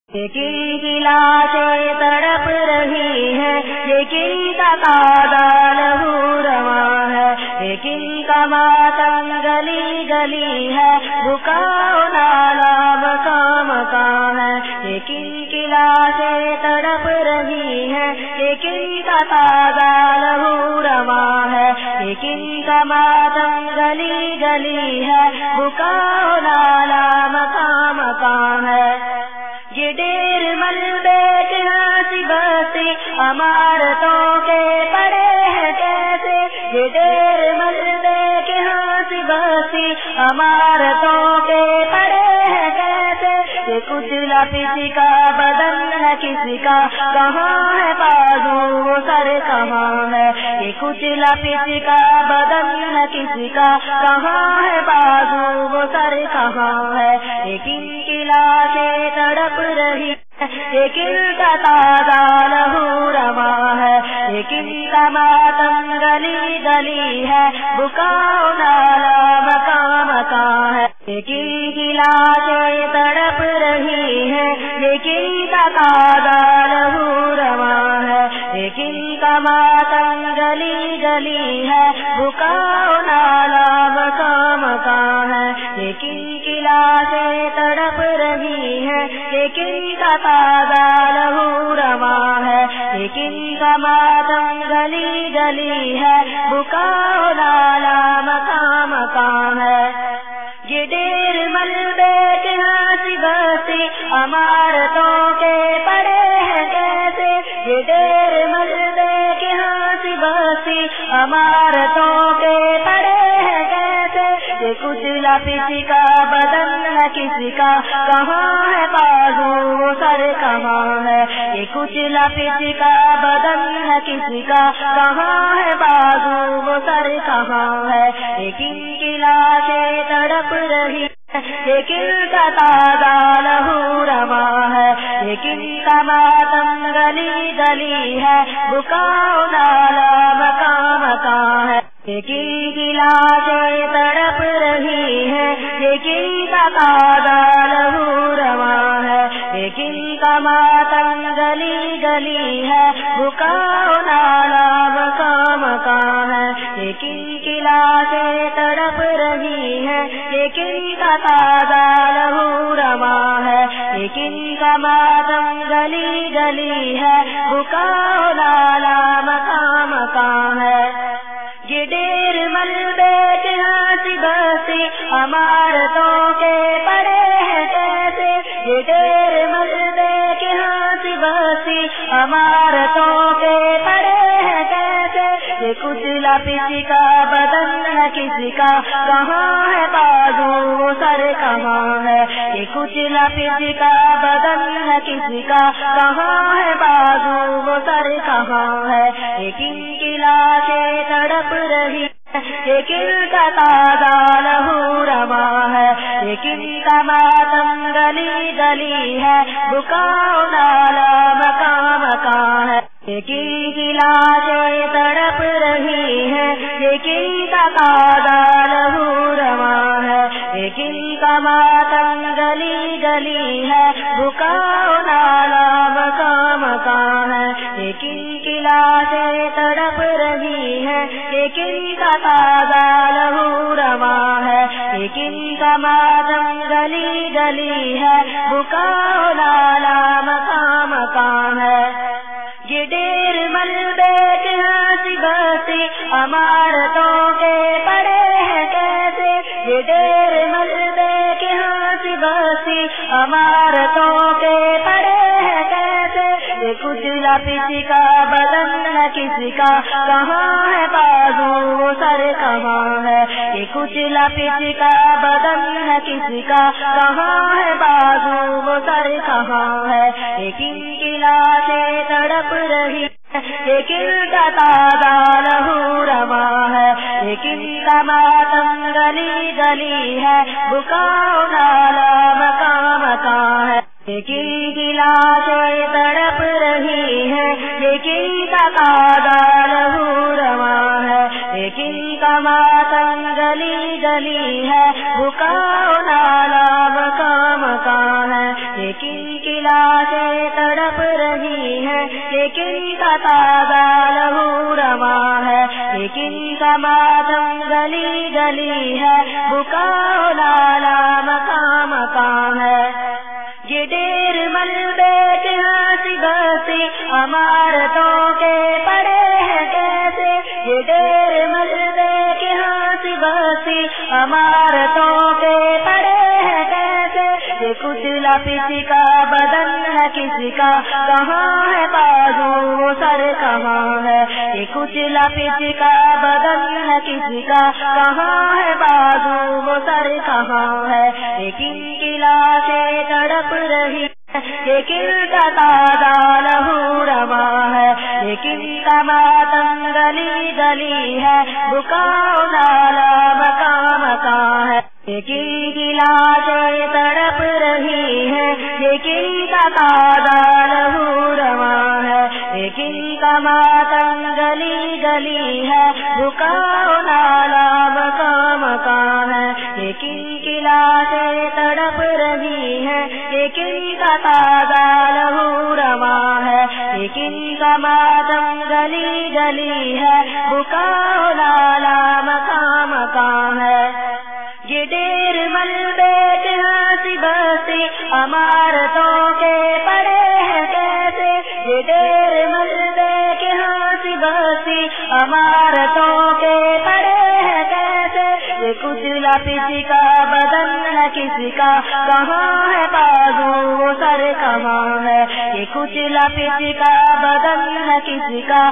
की लाशें तड़प रही है, लेकिन का ताज़ा लहू रवा है, लेकिन का मातम गली गली है, बुकाओ नाला मकाम का है, लेकिन की लाशें तड़प रही है, लेकिन का ताज़ा लहू रवा है, लेकिन का मातम गली गली है, बुकाओ नाला मकाम का है। ये ढेर मलबे के हंसी बसी इमारतों के पड़े हैं कैसे, ये ढेर मलबे के हंसी बसी इमारतों के पड़े हैं कैसे, ये कुचला किसी का बदन है किसी का, कहाँ है बाजू वो सर कहाँ है, ये कुचला किसी का बदन है किसी का, कहाँ है बाजू वो सर कहाँ है, लेकिन की लाशें तड़प रही है, लेकिन का ताज़ा लहू रवा है, लेकिन का मातम गली गली है, बुकाओ नाला मकाम का है, लेकिन की लाशें तड़प रही है, लेकिन का ताज़ा लहू रवा है, लेकिन का मातम गली गली है, बुकाओ नाला मकाम का है, लेकिन की लाशें तड़प रही है, लेकिन का ताज़ा लहू रवा है, लेकिन का मातम गली गली है, बुकाओ नाला मकाम का है। ये ढेर मलबे के हंसी बसी इमारतों के पड़े हैं कैसे, ये ढेर मलबे के हंसी बसी इमारतों के पड़े हैं कैसे, ये कुचला किसी का बदन है किसी का, कहाँ है बाजू वो सर कहाँ है, ये कुचला किसी का बदन है किसी का, कहाँ है बाजू वो सर कहाँ है, लेकिन की लाशें तड़प रही है, लेकिन का ताज़ा लहू रवा है, लेकिन का मातम गली गली है, बुकाओ नाला मकाम का है, लेकिन की लाशें तड़प रही है, लेकिन का ताज़ा लहू रवा है, लेकिन का मातम गली गली है, बुकाओ नाला मकाम का है, लेकिन की लाशें तड़प रही है, लेकिन का ताज़ा लहू रवा है, लेकिन का मातम गली गली है, बुकाओ नाला मकाम का है। ये ढेर मलबे के हंसी बसी इमारतों के पड़े हैं कैसे, ये ढेर मलबे के हंसी बसी इमारतों के पड़े हैं कैसे, ये कुचला किसी का बदन है किसी का, कहाँ है बाजू वो सर कहाँ है, ये कुचला किसी का बदन है किसी का, कहाँ है बाजू वो सर कहाँ है, लेकिन की लाशें तड़प रही है, लेकिन का ताज़ा लहू रवा है, लेकिन का मातम गली गली है, बुकाओ नाला मकाम का है, लेकिन की लाशें तड़प रही है, लेकिन का ताज़ा लहू रवा है, लेकिन का मातम गली गली है, बुकाओ नाला मकाम का है, लेकिन की लाशें तड़प रही है, लेकिन का ताज़ा लहू रवा है, लेकिन का मातम गली गली है, बुकाओ नाला मकाम का है। ये ढेर मलबे के हंसी बसी इमारतों के पड़े हैं कैसे, ये ढेर मलबे के हंसी बसी इमारतों के पड़े हैं कैसे, ये कुचला किसी का बदन है किसी का, कहाँ है बाजू वो सर कहाँ है, ये कुचला किसी का बदन है किसी का, कहाँ है बाजू वो सर कहाँ है, लेकिन की लाशें तड़प रही है, लेकिन का ताज़ा लहू रवा है, लेकिन का मातम गली गली है, बुकाओ नाला मकाम का है, लेकिन की लाशें तड़प रही है, लेकिन का ताज़ा लहू रवा है, लेकिन का मातम गली गली है, बुकाओ नाला मकाम का है, लेकिन की लाशें लाशें तड़प रही है, लेकिन का ताजा लहू रवा है, लेकिन का मातम गली गली है, बुकाओ नाला मकाम मकाम है। ये ढेर मलबे के हंसी बसी इमारतों के पड़े हैं कैसे, ये ढेर मलबे के हंसी बसी इमारतों के पड़े हैं कैसे। ये कुचला पिचका बदन है किसका, कहाँ है बाजू वो सर कहाँ है। ये कुचला पिचका बदन है किसका, कहाँ है बाजू वो सर कहाँ है। लेकिन की लाशें तड़प रही है, लेकिन का ताजा लहू रवा है, लेकिन का मातम गली गली है, बुकाओ नाला मकाम मकाम है। लेकिन की लाशें तड़प रही है, लेकिन का ताजा लहू रवा है, लेकिन का मातम गली गली है, बुकाओ नाला मकाम मकाम है। लेकिन की लाशें तड़प रही है, लेकिन का ताजा लहू रवा है, लेकिन का मातम गली गली है, बुकाओ नाला मकाम मकाम है। ये ढेर मलबे के हंसी बसी इमारतों के पड़े हैं कैसे, ये ढेर मलबे के हंसी बसी इमारतों के पड़े हैं कैसे। ये कुचला पिचका बदन है किसका, कहाँ है बाजू वो सर कहाँ है। ये कुचला पिचका बदन है किसका,